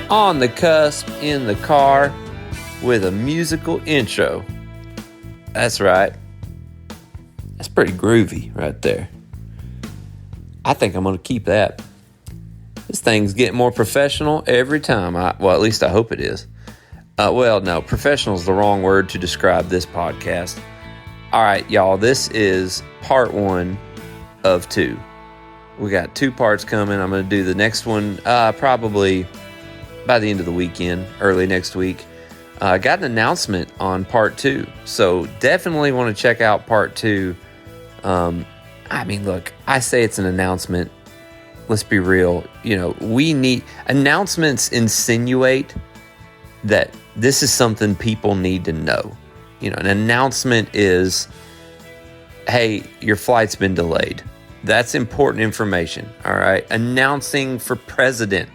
On the cusp in the car with a musical intro. That's right. That's pretty groovy right there. I think I'm going to keep that. This thing's getting more professional every time. At least I hope it is. No, professional is the wrong word to describe this podcast. All right, y'all, this is part 1 of 2. We got 2 parts coming. I'm going to do the next one probably by the end of the weekend, early next week. I got an announcement on part 2, so definitely want to check out part 2. Look, I say it's an announcement. Let's be real. We need announcements insinuate that this is something people need to know. An announcement is, hey, your flight's been delayed. That's important information, all right? Announcing for president.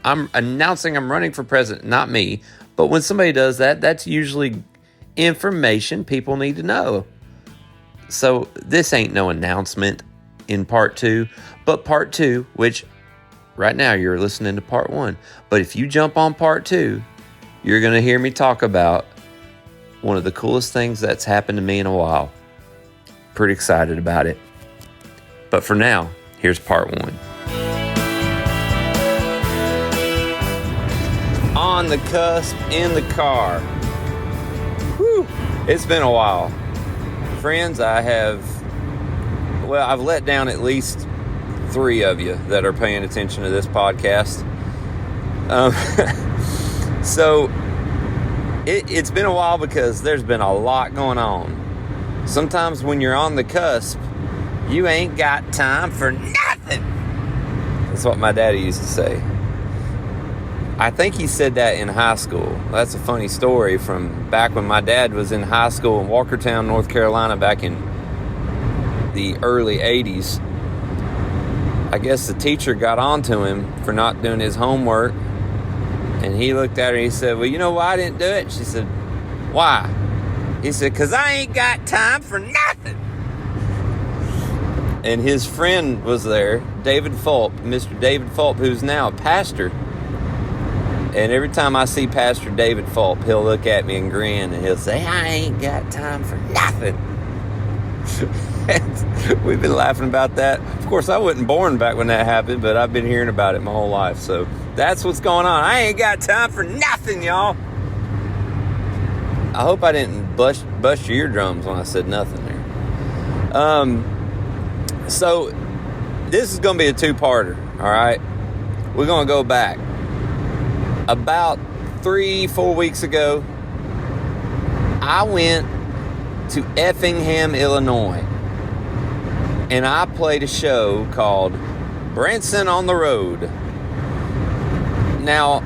I'm announcing I'm running for president, not me. But when somebody does that, that's usually information people need to know. So this ain't no announcement in part 2. But part 2, which right now you're listening to part 1. But if you jump on part 2, you're going to hear me talk about one of the coolest things that's happened to me in a while. Pretty excited about it. But for now, here's part 1. On the cusp in the car. Whew, it's been a while. Friends, I've let down at least 3 of you that are paying attention to this podcast. So it's been a while because there's been a lot going on. Sometimes when you're on the cusp, you ain't got time for nothing. That's what my daddy used to say. I think he said that in high school. That's a funny story from back when my dad was in high school in Walkertown, North Carolina, back in the early 80s. I guess the teacher got on to him for not doing his homework. And he looked at her and he said, well, you know why I didn't do it? She said, why? He said, because I ain't got time for nothing. And his friend was there, David Fulp, Mr. David Fulp, who's now a pastor. And every time I see Pastor David Fulp, he'll look at me and grin, and he'll say, I ain't got time for nothing. We've been laughing about that. Of course, I wasn't born back when that happened, but I've been hearing about it my whole life. So that's what's going on. I ain't got time for nothing, y'all. I hope I didn't bust your eardrums when I said nothing there. So this is going to be a 2-parter, all right? We're going to go back. About 3-4 weeks ago, I went to Effingham, Illinois, and I played a show called Branson On The Road. Now,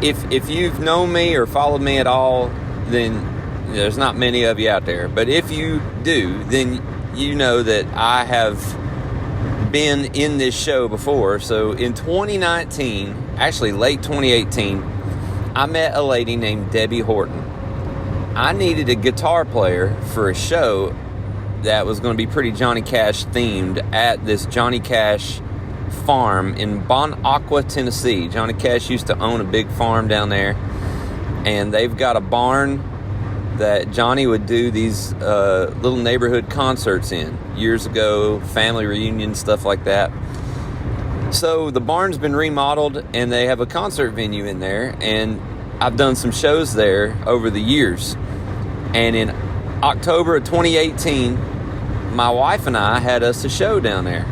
if you've known me or followed me at all, then there's not many of you out there. But if you do, then you know that I have been in this show before. So in 2019, actually late 2018, I met a lady named Debbie Horton. I needed a guitar player for a show that was going to be pretty Johnny Cash themed at this Johnny Cash farm in Bon Aqua, Tennessee. Johnny Cash used to own a big farm down there, and they've got a barn that Johnny would do these little neighborhood concerts in years ago, family reunions, stuff like that. So the barn's been remodeled, and they have a concert venue in there, and I've done some shows there over the years. And in October of 2018, my wife and I had us a show down there.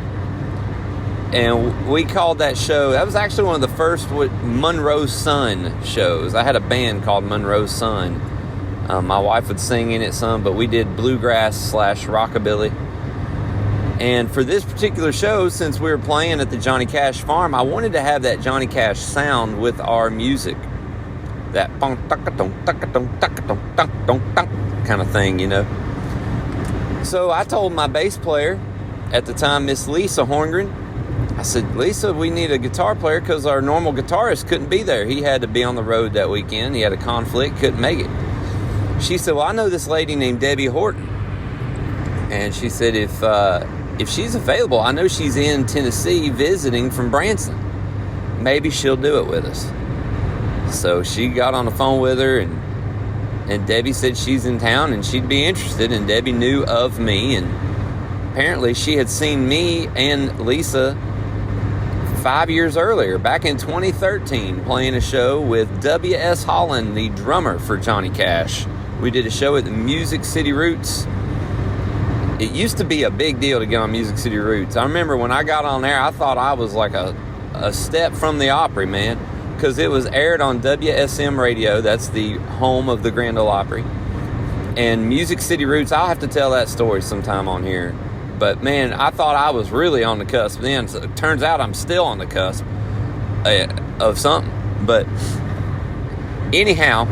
And we called that show, that was actually one of the first Monroe's Sun shows. I had a band called Monroe's Sun. My wife would sing in it some, but we did bluegrass / rockabilly. And for this particular show, since we were playing at the Johnny Cash farm, I wanted to have that Johnny Cash sound with our music. That kind of thing, So I told my bass player at the time, Miss Lisa Horngren, I said, Lisa, we need a guitar player because our normal guitarist couldn't be there. He had to be on the road that weekend. He had a conflict, couldn't make it. She said, well, I know this lady named Debbie Horton. And she said, if she's available, I know she's in Tennessee visiting from Branson. Maybe she'll do it with us. So she got on the phone with her, and Debbie said she's in town and she'd be interested, and Debbie knew of me, and apparently she had seen me and Lisa 5 years earlier, back in 2013, playing a show with W.S. Holland, the drummer for Johnny Cash. We did a show at the Music City Roots. It used to be a big deal to get on Music City Roots. I remember when I got on there, I thought I was like a step from the Opry, man, because it was aired on WSM radio. That's the home of the Grand Ole Opry. And Music City Roots, I'll have to tell that story sometime on here. But man, I thought I was really on the cusp then. So it turns out I'm still on the cusp of something. But anyhow,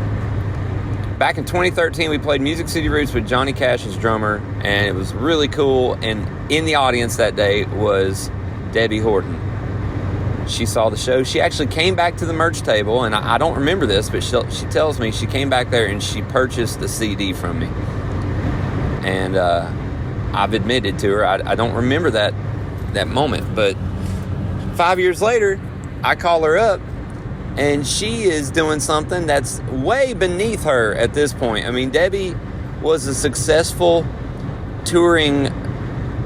back in 2013, we played Music City Roots with Johnny Cash's drummer, and it was really cool. And in the audience that day was Debbie Horton. She saw the show. She actually came back to the merch table, and I don't remember this, but she tells me she came back there and she purchased the CD from me. And I've admitted to her, I don't remember that moment. But 5 years later, I call her up, and she is doing something that's way beneath her at this point. I mean, Debbie was a successful touring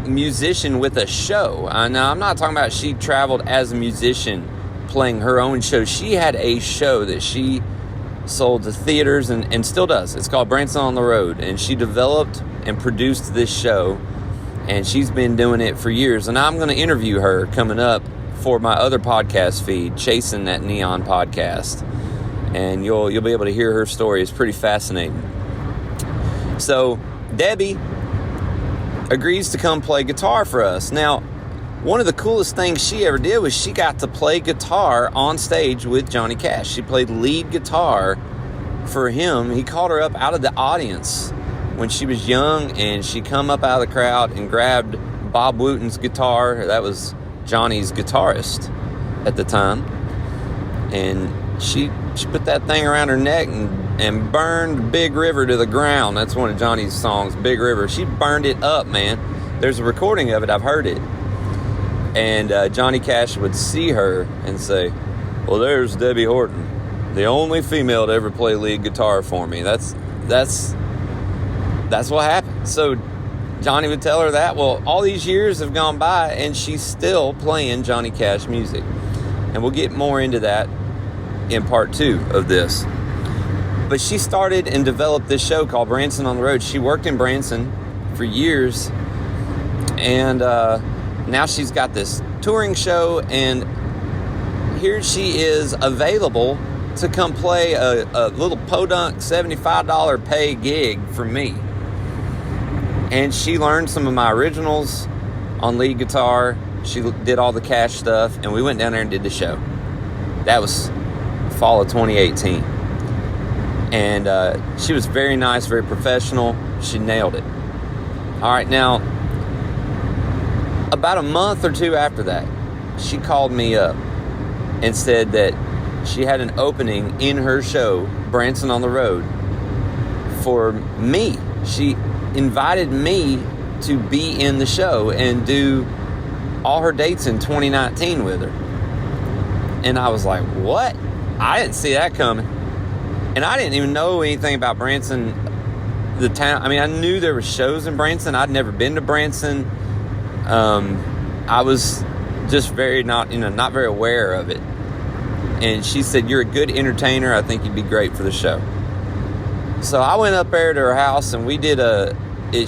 musician with a show. Now, I'm not talking about she traveled as a musician playing her own show. She had a show that she sold to theaters and still does. It's called Branson On The Road, and she developed and produced this show, and she's been doing it for years. And I'm going to interview her coming up for my other podcast feed, Chasing That Neon Podcast, and you'll be able to hear her story. It's pretty fascinating. So Debbie agrees to come play guitar for us. Now, one of the coolest things she ever did was she got to play guitar on stage with Johnny Cash. She played lead guitar for him. He called her up out of the audience when she was young, and she come up out of the crowd and grabbed Bob Wooten's guitar. That was Johnny's guitarist at the time. And she put that thing around her neck and burned Big River to the ground. That's one of Johnny's songs, Big River. She burned it up, man. There's a recording of it. I've heard it. And Johnny Cash would see her and say, well, there's Debbie Horton, the only female to ever play lead guitar for me. That's what happened. So Johnny would tell her that. Well, all these years have gone by, and she's still playing Johnny Cash music. And we'll get more into that in part 2 of this. But she started and developed this show called Branson On The Road. She worked in Branson for years, and now she's got this touring show, and here she is available to come play a little podunk $75 pay gig for me. And she learned some of my originals on lead guitar. She did all the Cash stuff, and we went down there and did the show. That was fall of 2018. And she was very nice, very professional. She nailed it. All right, now, about a month or two after that, she called me up and said that she had an opening in her show, Branson On The Road, for me. She invited me to be in the show and do all her dates in 2019 with her. And I was like, what? I didn't see that coming. And I didn't even know anything about Branson, the town. I mean, I knew there were shows in Branson. I'd never been to Branson. I was just not very aware of it. And she said, you're a good entertainer. I think you'd be great for the show. So I went up there to her house, and we did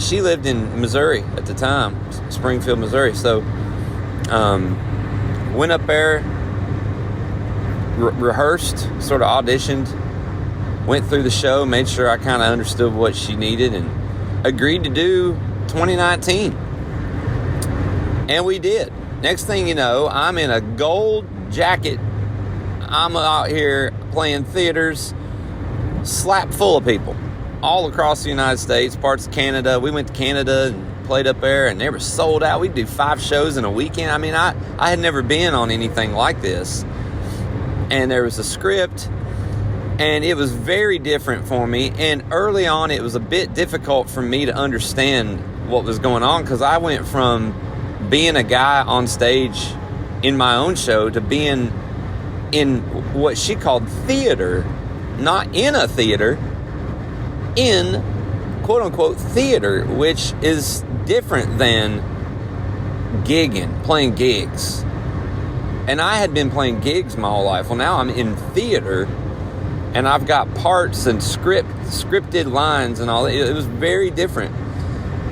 she lived in Missouri at the time, Springfield, Missouri. So went up there, rehearsed, sort of auditioned, went through the show, made sure I kind of understood what she needed, and agreed to do 2019. And we did. Next thing you know, I'm in a gold jacket. I'm out here playing theaters, slap full of people all across the United States, parts of Canada. We went to Canada and played up there, and they were sold out. We'd do 5 shows in a weekend. I mean, I had never been on anything like this. And there was a script, and it was very different for me. And early on, it was a bit difficult for me to understand what was going on, because I went from being a guy on stage in my own show to being in what she called theater, not in a theater, in quote-unquote theater, which is different than gigging, playing gigs. And I had been playing gigs my whole life. Well, now I'm in theater, and I've got parts and scripted lines and all that. It was very different.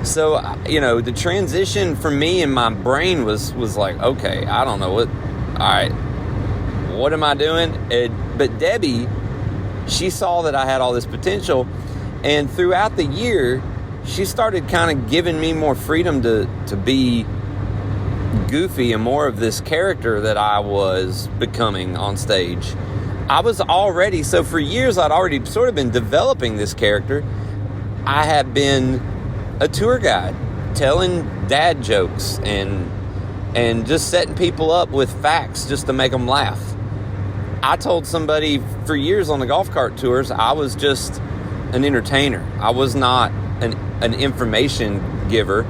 So, the transition for me in my brain was like, okay, I don't know all right, what am I doing? But Debbie, she saw that I had all this potential, and throughout the year, she started kind of giving me more freedom to be goofy and more of this character that I was becoming on stage. I was already, so for years, I'd already sort of been developing this character. I had been a tour guide, telling dad jokes and just setting people up with facts just to make them laugh. I told somebody for years on the golf cart tours, I was just an entertainer. I was not an information giver.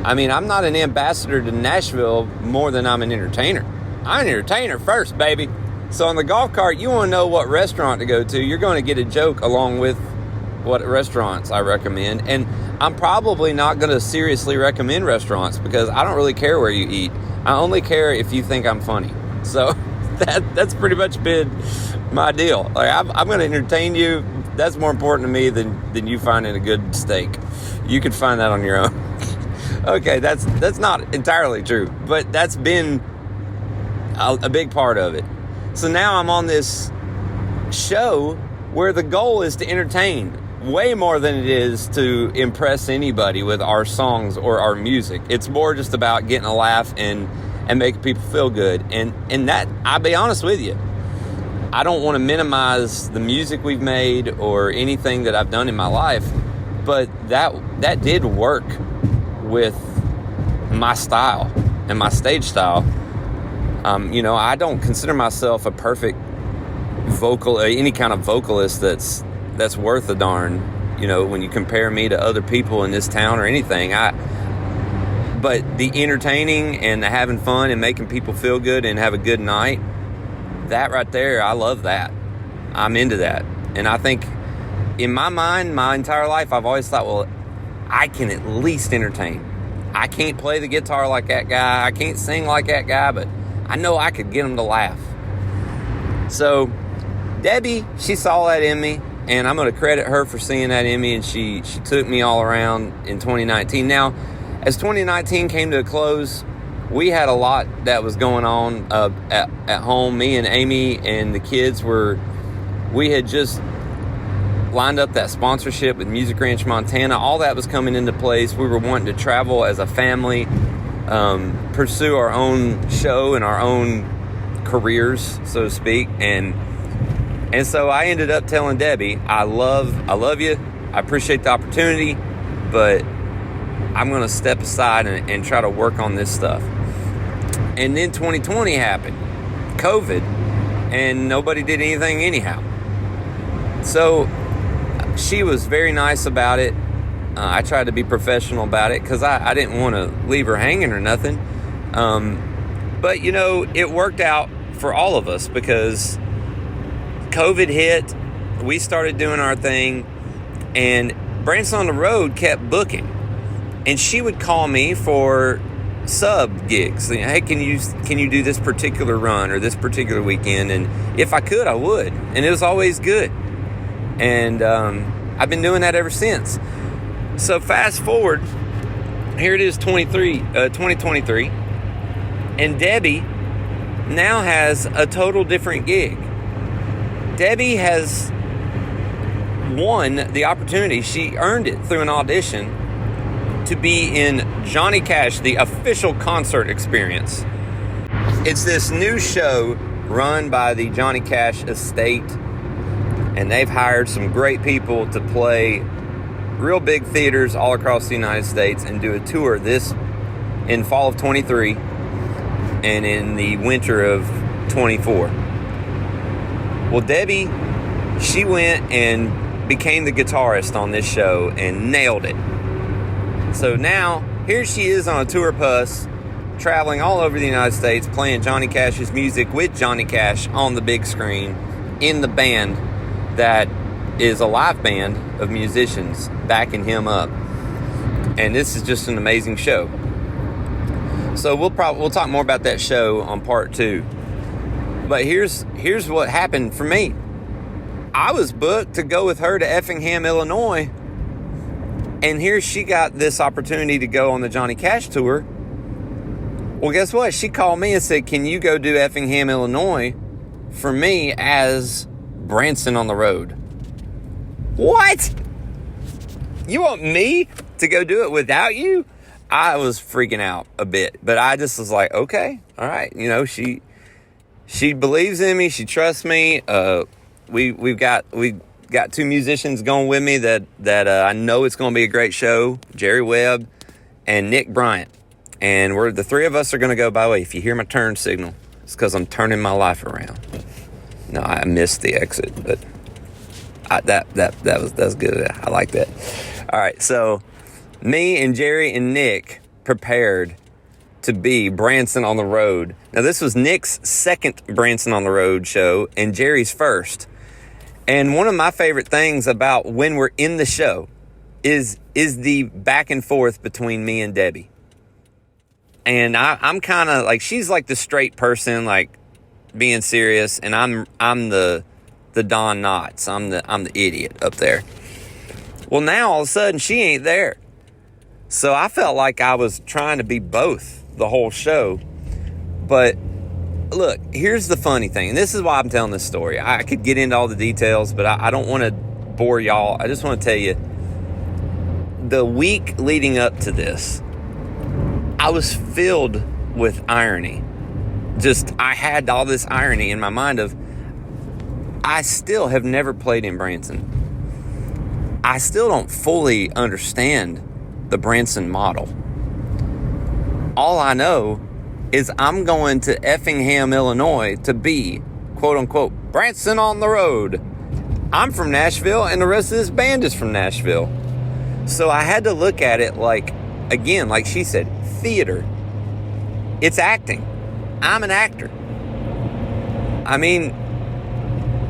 I mean, I'm not an ambassador to Nashville more than I'm an entertainer. I'm an entertainer first, baby. So on the golf cart, you want to know what restaurant to go to, you're going to get a joke along with what restaurants I recommend. And I'm probably not going to seriously recommend restaurants because I don't really care where you eat. I only care if you think I'm funny. So that's pretty much been my deal. Like, I'm going to entertain you. That's more important to me than you finding a good steak. You can find that on your own. Okay, that's not entirely true, but that's been a big part of it. So now I'm on this show where the goal is to entertain way more than it is to impress anybody with our songs or our music. It's more just about getting a laugh and making people feel good. And that, I'll be honest with you, I don't want to minimize the music we've made or anything that I've done in my life, but that did work with my style and my stage style. I don't consider myself a perfect any kind of vocalist that's worth a darn, when you compare me to other people in this town or anything. But the entertaining and the having fun and making people feel good and have a good night, that right there, I love that. I'm into that. And I think in my mind, my entire life, I've always thought, well, I can at least entertain. I can't play the guitar like that guy. I can't sing like that guy, but I know I could get them to laugh. So Debbie, she saw that in me, and I'm going to credit her for seeing that in me, and she took me all around in 2019. Now, as 2019 came to a close, we had a lot that was going on at home. Me and Amy and the kids we had just lined up that sponsorship with Music Ranch Montana. All that was coming into place. We were wanting to travel as a family, pursue our own show and our own careers, so to speak. And so I ended up telling Debbie, I love you. I appreciate the opportunity, but I'm going to step aside and try to work on this stuff. And then 2020 happened, COVID, and nobody did anything anyhow. So she was very nice about it. I tried to be professional about it because I didn't want to leave her hanging or nothing. But, it worked out for all of us because COVID hit, we started doing our thing, and Branson On The Road kept booking. And she would call me for sub gigs. Hey, can you do this particular run or this particular weekend? And if I could, I would. And it was always good. And I've been doing that ever since. So fast forward, here it is 2023. And Debbie now has a total different gig. Debbie has won the opportunity. She earned it through an audition to be in Johnny Cash, the official concert experience. It's this new show run by the Johnny Cash estate, and they've hired some great people to play real big theaters all across the United States and do a tour in fall of 23 and in the winter of 24. Well, Debbie, she went and became the guitarist on this show and nailed it. So now, here she is on a tour bus, traveling all over the United States, playing Johnny Cash's music with Johnny Cash on the big screen in the band that is a live band of musicians backing him up. And this is just an amazing show. So we'll talk more about that show on part 2. But here's what happened for me. I was booked to go with her to Effingham, Illinois. And here she got this opportunity to go on the Johnny Cash tour. Well, guess what? She called me and said, can you go do Effingham, Illinois for me as Branson on the Road? What? You want me to go do it without you? I was freaking out a bit, but I just was like, okay, all right. You know, she believes in me. She trusts me. We got 2 musicians going with me that I know it's going to be a great show. Jerry Webb and Nick Bryant. And the 3 of us are going to go. By the way, if you hear my turn signal, it's because I'm turning my life around. No, I missed the exit, but that was good. I like that. All right, so me and Jerry and Nick prepared to be Branson on the Road. Now, this was Nick's second Branson on the Road show and Jerry's first. And one of my favorite things about when we're in the show is the back and forth between me and Debbie. And I'm kind of like, she's like the straight person, like being serious, and I'm the Don Knotts. I'm the idiot up there. Well, now all of a sudden she ain't there. So I felt like I was trying to be both the whole show. But look, here's the funny thing, and this is why I'm telling this story. I could get into all the details, but I don't want to bore y'all. I just want to tell you, the week leading up to this, I was filled with irony. I had all this irony in my mind of, I still have never played in Branson. I still don't fully understand the Branson model. All I know is I'm going to Effingham, Illinois to be, quote unquote, Branson on the Road. I'm from Nashville and the rest of this band is from Nashville. So I had to look at it like, again, like she said, theater. It's acting. I'm an actor. I mean,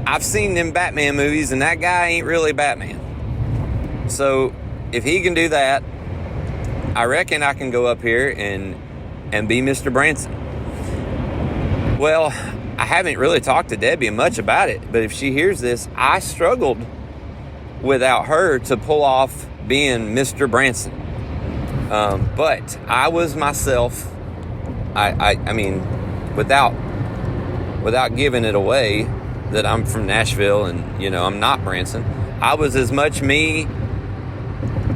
I've seen them Batman movies and that guy ain't really Batman. So if he can do that, I reckon I can go up here and be Mr. Branson. Well, I haven't really talked to Debbie much about it, but if she hears this, I struggled without her to pull off being Mr. Branson. But I was myself. I mean, without giving it away that I'm from Nashville and, you know, I'm not Branson. I was as much me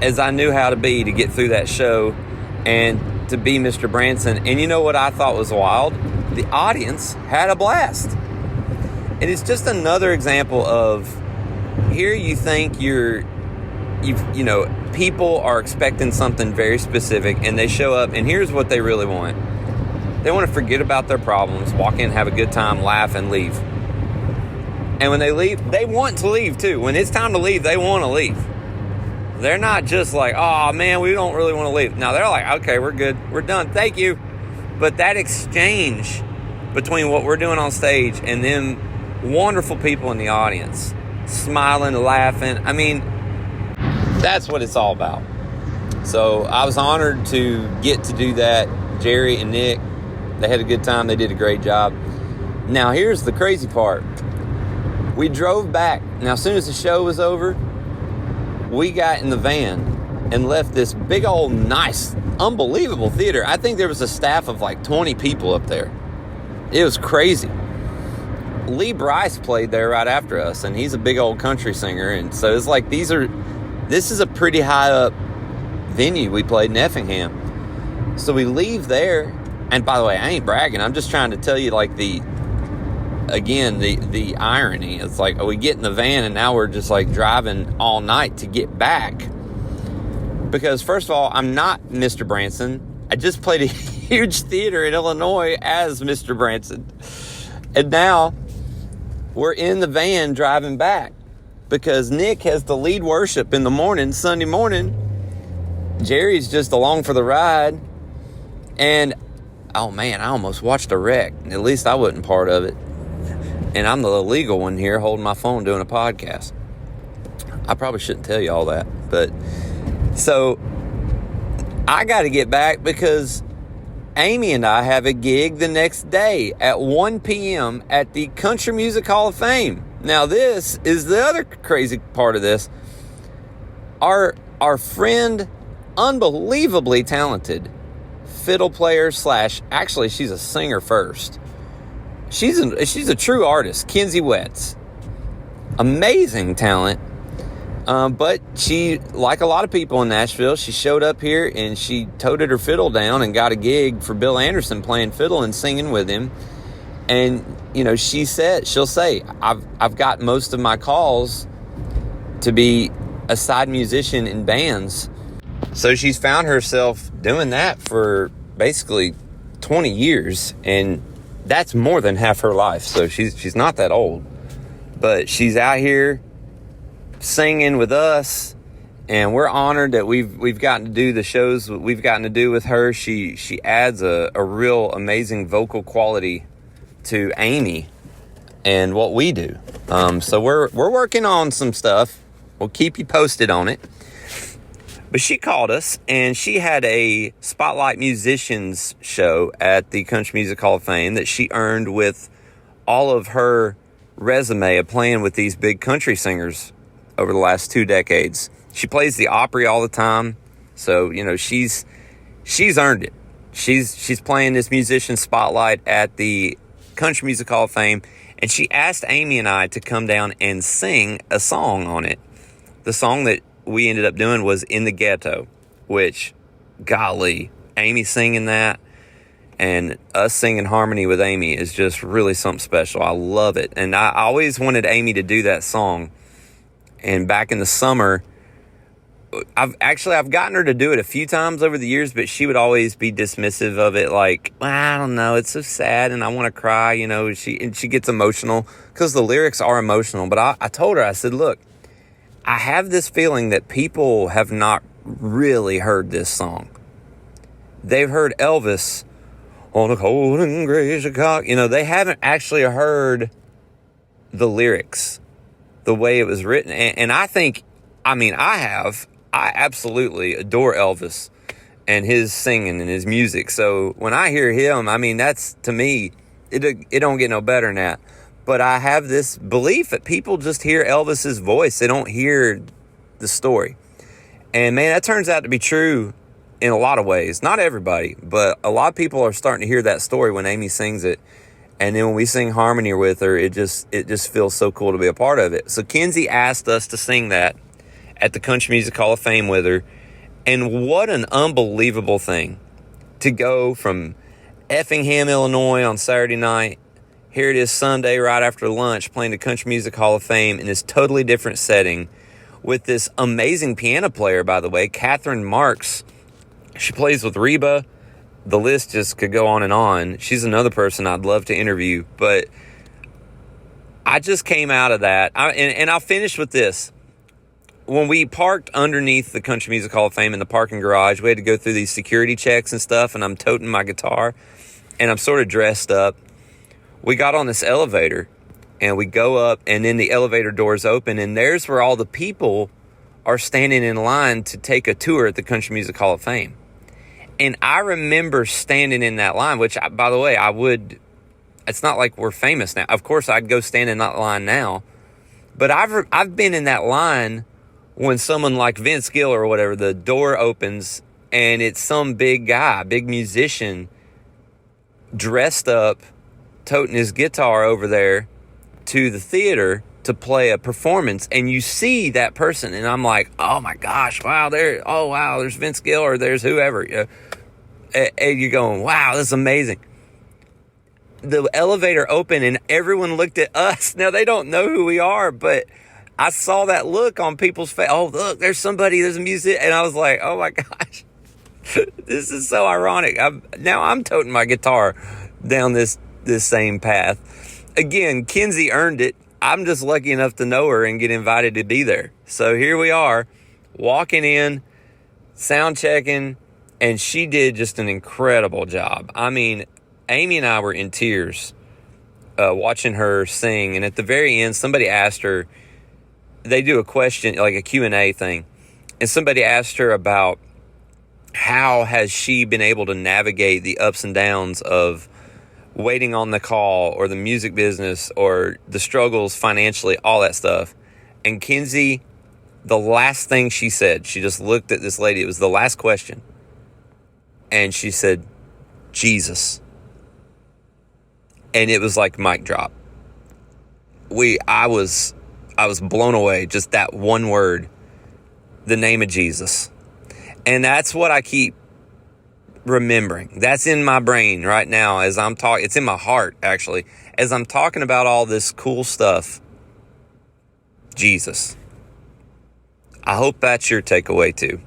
as I knew how to be to get through that show and to be Mr. Branson. And you know what I thought was wild? The audience had a blast. And it's just another example of, here you think you know, people are expecting something very specific and they show up and here's what they really want. They want to forget about their problems, walk in, have a good time, laugh, and leave. And when they leave, they want to leave too. When it's time to leave, they want to leave. They're not just like, oh man, we don't really want to leave. No, they're like, okay, we're good. We're done. Thank you. But that exchange between what we're doing on stage and them wonderful people in the audience, smiling, laughing. I mean, that's what it's all about. So I was honored to get to do that. Jerry and Nick, they had a good time. They did a great job. Now, here's the crazy part. We drove back. Now, as soon as the show was over, we got in the van and left this big old nice, unbelievable theater. I think there was a staff of like 20 people up there. It was crazy. Lee Bryce played there right after us, and he's a big old country singer. And so it's like, this is a pretty high up venue we played in Effingham. So we leave there. And by the way, I ain't bragging. I'm just trying to tell you like the irony. It's like, we get in the van and now we're just like driving all night to get back. Because first of all, I'm not Mr. Branson. I just played a huge theater in Illinois as Mr. Branson. And now we're in the van driving back because Nick has to lead worship in the morning, Sunday morning. Jerry's just along for the ride. And oh man, I almost watched a wreck. At least I wasn't part of it. And I'm the illegal one here holding my phone doing a podcast. I probably shouldn't tell you all that. But so I got to get back because Amy and I have a gig the next day at 1 p.m. at the Country Music Hall of Fame. Now, this is the other crazy part of this. Our friend, unbelievably talented fiddle player / actually, she's a singer first. She's a true artist, Kenzie Wetz. Amazing talent. But she, like a lot of people in Nashville, she showed up here and she toted her fiddle down and got a gig for Bill Anderson playing fiddle and singing with him. And, you know, she'll say, I've got most of my calls to be a side musician in bands. So she's found herself doing that for basically 20 years. And that's more than half her life. So she's not that old. But she's out here singing with us, and we're honored that we've gotten to do the shows we've gotten to do with her. She adds a real amazing vocal quality to Amy and what we do. So we're working on some stuff. We'll keep you posted on it. But she called us, and she had a Spotlight Musicians show at the Country Music Hall of Fame that she earned with all of her resume of playing with these big country singers over the last 2 decades. She plays the Opry all the time. So, you know, she's earned it. She's playing this musician spotlight at the Country Music Hall of Fame. And she asked Amy and I to come down and sing a song on it. The song that we ended up doing was In the Ghetto, which, golly, Amy singing that and us singing harmony with Amy is just really something special. I love it. And I always wanted Amy to do that song. And back in the summer, I've gotten her to do it a few times over the years, but she would always be dismissive of it. Like, well, I don't know, it's so sad and I want to cry, you know. She gets emotional because the lyrics are emotional. But I told her, I said, look, I have this feeling that people have not really heard this song. They've heard Elvis on a cold and gray Chicago. You know, they haven't actually heard the lyrics the way it was written. And I think, I absolutely adore Elvis and his singing and his music. So when I hear him, that's, to me, it don't get no better than that. But I have this belief that people just hear Elvis's voice. They don't hear the story. And man, that turns out to be true in a lot of ways. Not everybody, but a lot of people are starting to hear that story when Amy sings it. And then when we sing harmony with her, it just feels so cool to be a part of it. So Kenzie asked us to sing that at the Country Music Hall of Fame with her. And what an unbelievable thing to go from Effingham, Illinois on Saturday night. Here it is Sunday right after lunch playing the Country Music Hall of Fame in this totally different setting with this amazing piano player, by the way, Catherine Marks. She plays with Reba. The list just could go on and on. She's another person I'd love to interview. But I just came out of that. And I'll finish with this. When we parked underneath the Country Music Hall of Fame in the parking garage, we had to go through these security checks and stuff, and I'm toting my guitar, and I'm sort of dressed up. We got on this elevator, and we go up, and then the elevator doors open, and there's where all the people are standing in line to take a tour at the Country Music Hall of Fame. And I remember standing in that line, which, by the way, it's not like we're famous now. Of course, I'd go stand in that line now. But I've been in that line when someone like Vince Gill or whatever, the door opens, and it's some big guy, big musician, dressed up, toting his guitar over there to the theater to play a performance, and you see that person, and I'm like, oh my gosh, wow, there's Vince Gill or there's whoever, and you're going, wow, this is amazing. The elevator opened and everyone looked at us. Now they don't know who we are, but I saw that look on people's face. Oh, look, there's a music, and I was like, oh my gosh, this is so ironic. I'm toting my guitar down this same path. Again, Kenzie earned it. I'm just lucky enough to know her and get invited to be there. So here we are, walking in, sound checking, And she did just an incredible job. I mean, Amy and I were in tears watching her sing. And at the very end, somebody asked her, they do a question, like a Q&A thing. And somebody asked her about how has she been able to navigate the ups and downs of waiting on the call or the music business or the struggles financially, all that stuff. And Kenzie, the last thing she said, she just looked at this lady. It was the last question. And she said, Jesus. And it was like mic drop. I was blown away. Just that one word, the name of Jesus. And that's what I keep remembering. That's in my brain right now as I'm talking. It's in my heart, actually. As I'm talking about all this cool stuff, Jesus. I hope that's your takeaway too.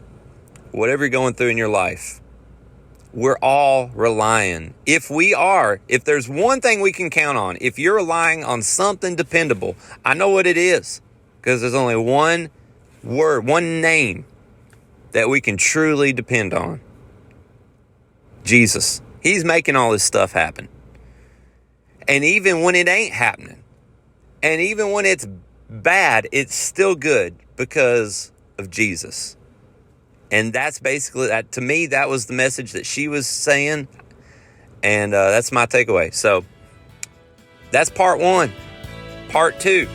Whatever you're going through in your life, we're all relying. If there's one thing we can count on, if you're relying on something dependable, I know what it is. Because there's only one word, one name that we can truly depend on. Jesus. He's making all this stuff happen. And even when it ain't happening, and even when it's bad, it's still good because of Jesus. And that's basically that. To me, that was the message that she was saying. And that's my takeaway. So that's part 1. Part 2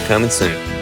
coming soon.